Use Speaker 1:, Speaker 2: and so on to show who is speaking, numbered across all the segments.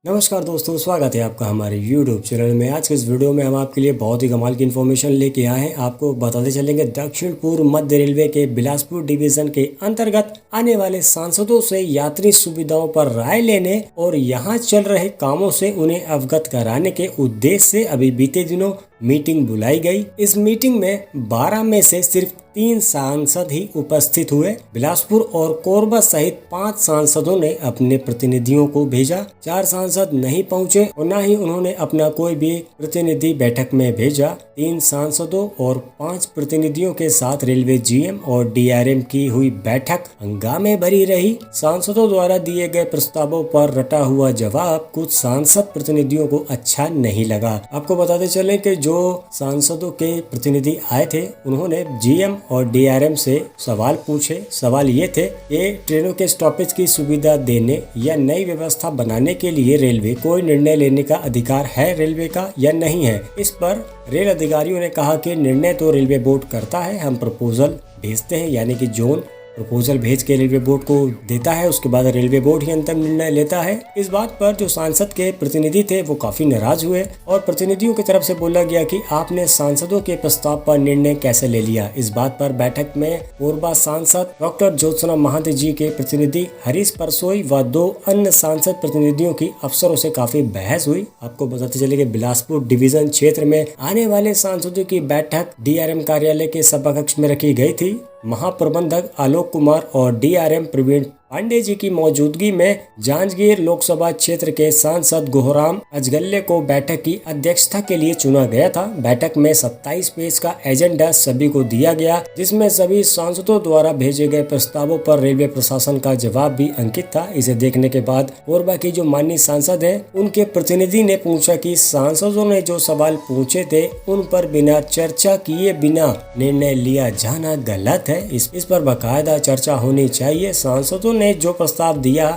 Speaker 1: नमस्कार दोस्तों, स्वागत है आपका हमारे YouTube चैनल में। आज के इस वीडियो में हम आपके लिए बहुत ही कमाल की इन्फॉर्मेशन लेके आए हैं। आपको बताते चलेंगे दक्षिण पूर्व मध्य रेलवे के बिलासपुर डिवीजन के अंतर्गत आने वाले सांसदों से यात्री सुविधाओं पर राय लेने और यहाँ चल रहे कामों से उन्हें अवगत कराने के उद्देश्य से अभी बीते दिनों मीटिंग बुलाई गई। इस मीटिंग में 12 में से सिर्फ 3 सांसद ही उपस्थित हुए। बिलासपुर और कोरबा सहित 5 सांसदों ने अपने प्रतिनिधियों को भेजा। 4 सांसद नहीं पहुंचे और न ही उन्होंने अपना कोई भी प्रतिनिधि बैठक में भेजा। 3 सांसदों और 5 प्रतिनिधियों के साथ रेलवे जीएम और डीआरएम की हुई बैठक हंगामे भरी रही। सांसदों द्वारा दिए गए प्रस्तावों पर रटा हुआ जवाब कुछ सांसद प्रतिनिधियों को अच्छा नहीं लगा। आपको बताते चले कि जो सांसदों के प्रतिनिधि आए थे उन्होंने जीएम और डीआरएम से सवाल पूछे। सवाल ये थे कि ट्रेनों के स्टॉपेज की सुविधा देने या नई व्यवस्था बनाने के लिए रेलवे कोई निर्णय लेने का अधिकार है रेलवे का या नहीं है। इस पर रेल अधिकारियों ने कहा कि निर्णय तो रेलवे बोर्ड करता है, हम प्रपोजल भेजते हैं, यानी कि जोन प्रपोजल भेज के रेलवे बोर्ड को देता है, उसके बाद रेलवे बोर्ड ही अंतिम निर्णय लेता है। इस बात पर जो सांसद के प्रतिनिधि थे वो काफी नाराज हुए और प्रतिनिधियों की तरफ से बोला गया कि आपने सांसदों के प्रस्ताव पर निर्णय कैसे ले लिया। इस बात पर बैठक में कोरबा सांसद डॉक्टर ज्योत्सना महंत जी के प्रतिनिधि हरीश परसोई व 2 अन्य सांसद प्रतिनिधियों की अफसरों से काफी बहस हुई। आपको बताते चले कि बिलासपुर डिवीजन क्षेत्र में आने वाले सांसदों की बैठक डीआरएम कार्यालय के सभाकक्ष में रखी गई थी। महाप्रबंधक आलोक कुमार और डीआरएम प्रवीण पांडे जी की मौजूदगी में जांजगीर लोकसभा क्षेत्र के सांसद गोहराम अजगल्ले को बैठक की अध्यक्षता के लिए चुना गया था। बैठक में 27 पेज का एजेंडा सभी को दिया गया, जिसमें सभी सांसदों द्वारा भेजे गए प्रस्तावों पर रेलवे प्रशासन का जवाब भी अंकित था। इसे देखने के बाद कोरबा की जो माननीय सांसद है उनके प्रतिनिधि ने पूछा कि सांसदों ने जो सवाल पूछे थे उन पर बिना चर्चा किए बिना निर्णय लिया जाना गलत है। इस पर बाकायदा चर्चा होनी चाहिए। सांसदों ने जो प्रस्ताव दिया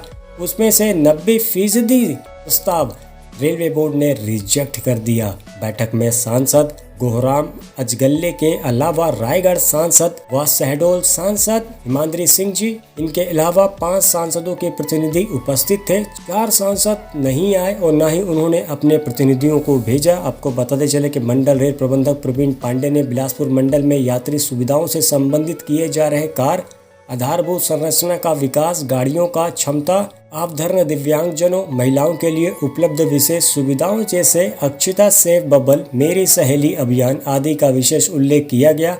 Speaker 1: उसमें से 90% प्रस्ताव रेलवे बोर्ड ने रिजेक्ट कर दिया। बैठक में सांसद गोहराम अजगल्ले के अलावा रायगढ़ सांसद व शहडोल सांसद हिमाद्री सिंह जी, इनके अलावा 5 सांसदों के प्रतिनिधि उपस्थित थे। 4 सांसद नहीं आए और न ही उन्होंने अपने प्रतिनिधियों को भेजा। आपको बताते चले कि मंडल रेल प्रबंधक प्रवीण पांडे ने बिलासपुर मंडल में यात्री सुविधाओं से संबंधित किए जा रहे कार्य, आधारभूत संरचना का विकास, गाड़ियों का क्षमता, अवधर्न दिव्यांगजनों, महिलाओं के लिए उपलब्ध विशेष सुविधाओं जैसे अक्षिता सेफ बबल, मेरी सहेली अभियान आदि का विशेष उल्लेख किया गया।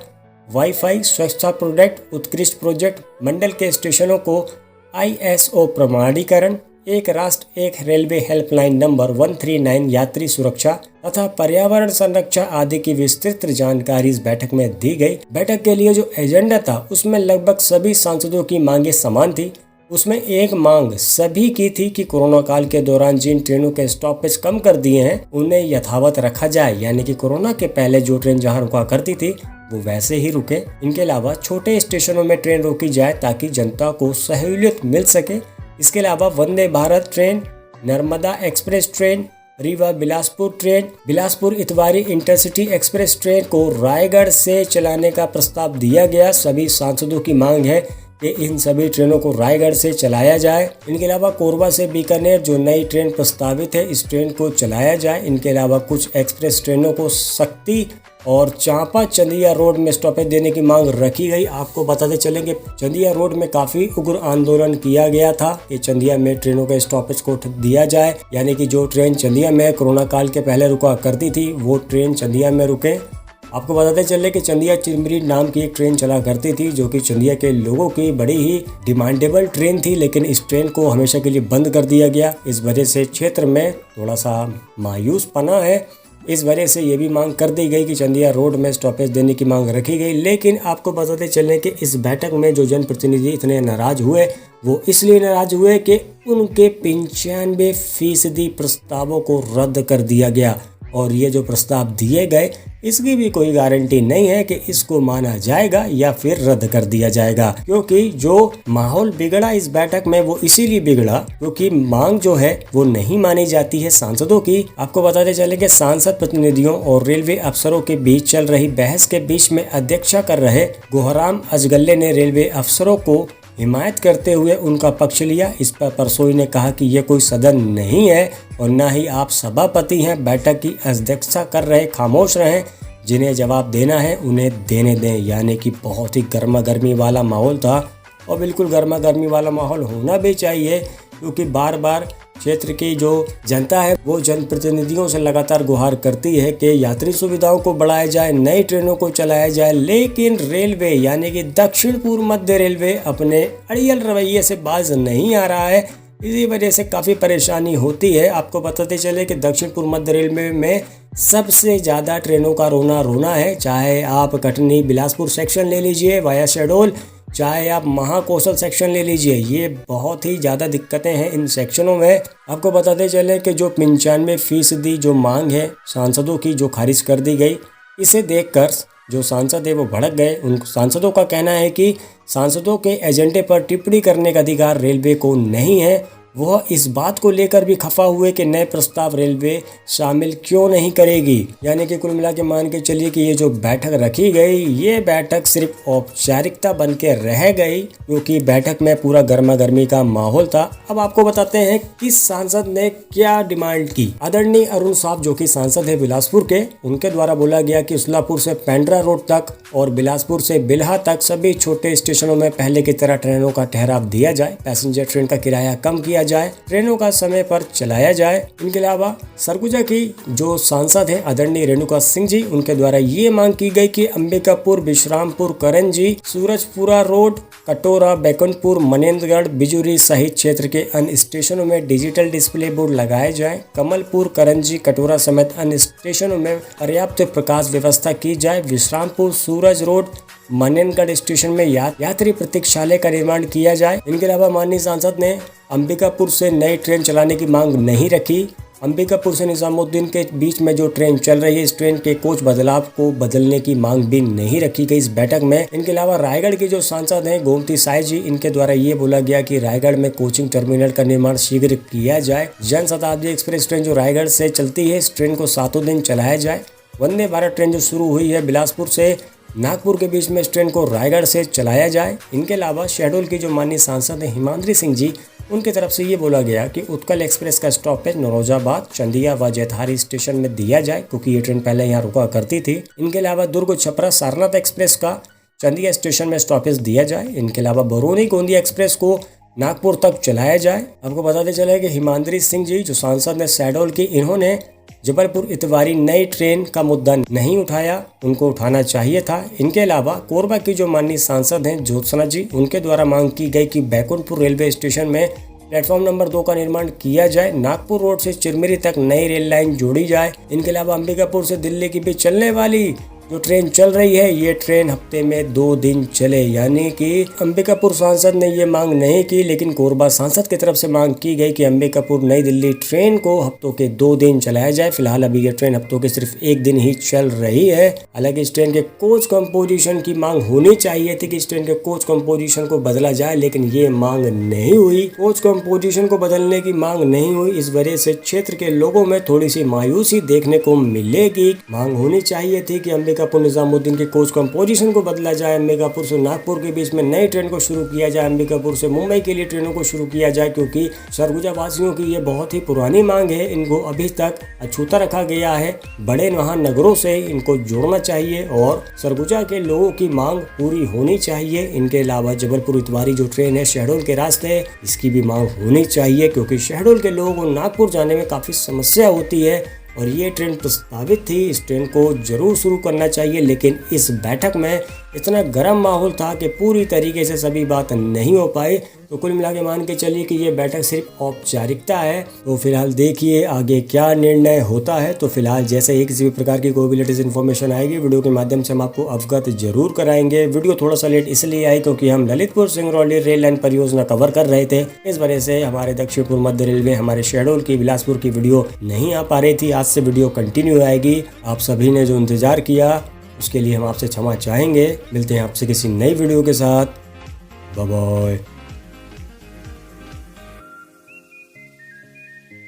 Speaker 1: वाईफाई, स्वच्छता प्रोजेक्ट, उत्कृष्ट प्रोजेक्ट, मंडल के स्टेशनों को ISO प्रमाणीकरण, एक राष्ट्र एक रेलवे हेल्पलाइन नंबर 139, यात्री सुरक्षा तथा पर्यावरण संरक्षण आदि की विस्तृत जानकारी इस बैठक में दी गई। बैठक के लिए जो एजेंडा था उसमें लगभग सभी सांसदों की मांगे समान थी। उसमें एक मांग सभी की थी कि कोरोना काल के दौरान जिन ट्रेनों के स्टॉपेज कम कर दिए हैं उन्हें यथावत रखा जाए, यानी कि कोरोना के पहले जो ट्रेन जहां रुका करती थी वो वैसे ही रुके। इनके अलावा छोटे स्टेशनों में ट्रेन रोकी जाए ताकि जनता को सहूलियत मिल सके। इसके अलावा Vande Bharat train, Narmada express train, Rewa Bilaspur train, Bilaspur Itwari intercity express train को रायगढ़ से चलाने का प्रस्ताव दिया गया। सभी सांसदों की मांग है कि इन सभी ट्रेनों को रायगढ़ से चलाया जाए। इनके अलावा कोरबा से बीकानेर जो नई ट्रेन प्रस्तावित है इस ट्रेन को चलाया जाए। इनके अलावा कुछ एक्सप्रेस ट्रेनों को शक्ति और चांपा चंदिया रोड में स्टॉपेज देने की मांग रखी गई। आपको बताते चलेंगे चंदिया रोड में काफी उग्र आंदोलन किया गया था कि चंदिया में ट्रेनों के स्टॉपेज को दिया जाए, यानी कि जो ट्रेन चंदिया में कोरोना काल के पहले रुका करती थी वो ट्रेन चंदिया में रुके। आपको बताते चले कि चंदिया चिरमिरी नाम की एक ट्रेन चला करती थी जो कि चंदिया के लोगों की बड़ी ही डिमांडेबल ट्रेन थी, लेकिन इस ट्रेन को हमेशा के लिए बंद कर दिया गया। इस वजह से क्षेत्र में थोड़ा सा मायूस पना है। इस वजह से ये भी मांग कर दी गई कि चंदिया रोड में स्टॉपेज देने की मांग रखी गई। लेकिन आपको बताते चले कि इस बैठक में जो जनप्रतिनिधि इतने नाराज हुए वो इसलिए नाराज हुए कि उनके 95% प्रस्तावों को रद्द कर दिया गया और ये जो प्रस्ताव दिए गए इसकी भी कोई गारंटी नहीं है कि इसको माना जाएगा या फिर रद्द कर दिया जाएगा, क्योंकि जो माहौल बिगड़ा इस बैठक में वो इसीलिए बिगड़ा क्योंकि मांग जो है वो नहीं मानी जाती है सांसदों की। आपको बताते चले कि सांसद प्रतिनिधियों और रेलवे अफसरों के बीच चल रही बहस के बीच में अध्यक्षता कर रहे गोहराम अजगल्ले ने रेलवे अफसरों को हिमायत करते हुए उनका पक्ष लिया। इस पर परसोई ने कहा कि यह कोई सदन नहीं है और न ही आप सभापति हैं, बैठक की अध्यक्षता कर रहे खामोश रहें, जिन्हें जवाब देना है उन्हें देने दें। यानी कि बहुत ही गर्मा गर्मी वाला माहौल था और बिल्कुल गर्मा गर्मी वाला माहौल होना भी चाहिए, क्योंकि बार बार क्षेत्र की जो जनता है वो जनप्रतिनिधियों से लगातार गुहार करती है कि यात्री सुविधाओं को बढ़ाया जाए, नई ट्रेनों को चलाया जाए, लेकिन रेलवे यानी कि दक्षिण पूर्व मध्य रेलवे अपने अड़ियल रवैये से बाज नहीं आ रहा है। इसी वजह से काफ़ी परेशानी होती है। आपको बताते चले कि दक्षिण पूर्व मध्य रेलवे में सबसे ज़्यादा ट्रेनों का रोना है। चाहे आप कटनी बिलासपुर सेक्शन ले लीजिए वाया शहडोल, चाहे आप महाकौशल सेक्शन ले लीजिए, ये बहुत ही ज़्यादा दिक्कतें हैं इन सेक्शनों में। आपको बताते चले कि जो 95% जो मांग है सांसदों की जो खारिज कर दी गई, इसे देखकर जो सांसद है वो भड़क गए। उन सांसदों का कहना है कि सांसदों के एजेंडे पर टिप्पणी करने का अधिकार रेलवे को नहीं है। वह इस बात को लेकर भी खफा हुए कि नए प्रस्ताव रेलवे शामिल क्यों नहीं करेगी। यानी कि कुल मिला के मान के चलिए कि ये जो बैठक रखी गई, ये बैठक सिर्फ औपचारिकता बन के रह गई, क्योंकि बैठक में पूरा गर्मा गर्मी का माहौल था। अब आपको बताते हैं किस सांसद ने क्या डिमांड की। आदरणीय अरुण साहब जो कि सांसद है बिलासपुर के, उनके द्वारा बोला गया कि उसलापुर से पेंड्रा रोड तक और बिलासपुर से बिल्हा तक सभी छोटे स्टेशनों में पहले की तरह ट्रेनों का ठहराव दिया जाए, पैसेंजर ट्रेन का किराया कम किया जाए, ट्रेनों का समय पर चलाया जाए। इनके अलावा सरगुजा की जो सांसद है आदरणीय रेणुका सिंह जी, उनके द्वारा ये मांग की गई कि अंबिकापुर, विश्रामपुर, करंजी, सूरजपुरा रोड, कटोरा, बैकुंठपुर, मनेंद्रगढ़, बिजुरी सहित क्षेत्र के अन्य स्टेशनों में डिजिटल डिस्प्ले बोर्ड लगाए जाए। कमलपुर, करंजी, कटोरा समेत अन्य स्टेशनों में पर्याप्त प्रकाश व्यवस्था की जाए। विश्रामपुर, सूरज रोड, मनेंद्रगढ़ स्टेशन में यात्री प्रतीक्षालय का निर्माण किया जाए। इनके अलावा माननीय सांसद ने अंबिकापुर से नई ट्रेन चलाने की मांग नहीं रखी। अंबिकापुर से निजामुद्दीन के बीच में जो ट्रेन चल रही है, इस ट्रेन के कोच बदलाव को बदलने की मांग भी नहीं रखी गई इस बैठक में। इनके अलावा रायगढ़ के जो सांसद हैं गोमती साई जी, इनके द्वारा ये बोला गया कि रायगढ़ में कोचिंग टर्मिनल का निर्माण शीघ्र किया जाए। जन शताब्दी एक्सप्रेस ट्रेन जो रायगढ़ से चलती है, इस ट्रेन को 7 दिन चलाया जाए। वंदे भारत ट्रेन जो शुरू हुई है बिलासपुर से नागपुर के बीच में, इस ट्रेन को रायगढ़ से चलाया जाए। इनके अलावा शहडोल की जो माननीय सांसद हैं हिमाद्री सिंह जी, उनकी तरफ से ये बोला गया कि उत्कल एक्सप्रेस का स्टॉपेज नौरोजाबाद, चंदिया व जैतहारी स्टेशन में दिया जाए, क्योंकि ये ट्रेन पहले यहाँ रुका करती थी। इनके अलावा दुर्ग छपरा सारनाथ एक्सप्रेस का चंदिया स्टेशन में स्टॉपेज दिया जाए। इनके अलावा बरौनी गोंदिया एक्सप्रेस को नागपुर तक चलाया जाए। आपको बताते चले कि हिमाद्री सिंह जी जो सांसद ने शहडोल की, इन्होंने जबलपुर इतवारी नई ट्रेन का मुद्दा नहीं उठाया, उनको उठाना चाहिए था। इनके अलावा कोरबा की जो माननीय सांसद हैं ज्योत्सना जी, उनके द्वारा मांग की गई कि बैकुंठपुर रेलवे स्टेशन में प्लेटफॉर्म नंबर 2 का निर्माण किया जाए। नागपुर रोड से चिरमिरी तक नई रेल लाइन जोड़ी जाए। इनके अलावा अंबिकापुर से दिल्ली की बीच चलने वाली जो ट्रेन चल रही है, ये ट्रेन हफ्ते में 2 दिन चले। यानी कि अंबिकापुर सांसद ने ये मांग नहीं की, लेकिन कोरबा सांसद की तरफ से मांग की गई कि अंबिकापुर नई दिल्ली ट्रेन को हफ्तों के 2 दिन चलाया जाए। फिलहाल अभी ये ट्रेन हफ्तों के सिर्फ 1 दिन ही चल रही है। हालांकि इस ट्रेन के कोच कंपोजिशन की मांग होनी चाहिए थी कि इस ट्रेन के कोच कंपोजिशन को बदला जाए, लेकिन ये मांग नहीं हुई। कोच कंपोजिशन को बदलने की मांग नहीं हुई, इस वजह से क्षेत्र के लोगों में थोड़ी सी मायूसी देखने को मिलेगी। मांग होनी चाहिए थी कि अंबिकापुर निजामुद्दीन के कोच कंपोजिशन को बदला जाए, अंबिकापुर से नागपुर के बीच में नई ट्रेन को शुरू किया जाए, अंबिकापुर से मुंबई के लिए ट्रेनों को शुरू किया जाए, क्योंकि सरगुजा वासियों की ये बहुत ही पुरानी मांग है। इनको अभी तक अछूता रखा गया है। बड़े महानगरों से इनको जोड़ना चाहिए और सरगुजा के लोगों की मांग पूरी होनी चाहिए। इनके अलावा जबलपुर इतवारी जो ट्रेन है शहडोल के रास्ते, इसकी भी मांग होनी चाहिए, क्योंकि शहडोल के लोगों को नागपुर जाने में काफ़ी समस्या होती है और ये ट्रेन प्रस्तावित थी। इस ट्रेन को जरूर शुरू करना चाहिए, लेकिन इस बैठक में इतना गर्म माहौल था कि पूरी तरीके से सभी बात नहीं हो पाई। तो कुल मिला के मान के चलिए कि ये बैठक सिर्फ औपचारिकता है। तो फिलहाल देखिए आगे क्या निर्णय होता है। तो फिलहाल जैसे ही किसी भी प्रकार की कोई भी लेटेस्ट इन्फॉर्मेशन आएगी, वीडियो के माध्यम से हम आपको अवगत जरूर कराएंगे। वीडियो थोड़ा सा लेट इसलिए आई क्योंकि हम ललितपुर सिंगरौली रेल लाइन परियोजना कवर कर रहे थे। इस वजह से हमारे दक्षिण पूर्व मध्य रेलवे, हमारे शहडोल की, बिलासपुर की वीडियो नहीं आ पा रही थी। आज से वीडियो कंटिन्यू आएगी। आप सभी ने जो इंतजार किया उसके लिए हम आपसे क्षमा चाहेंगे। मिलते हैं आपसे किसी नई वीडियो के साथ। Bye bye.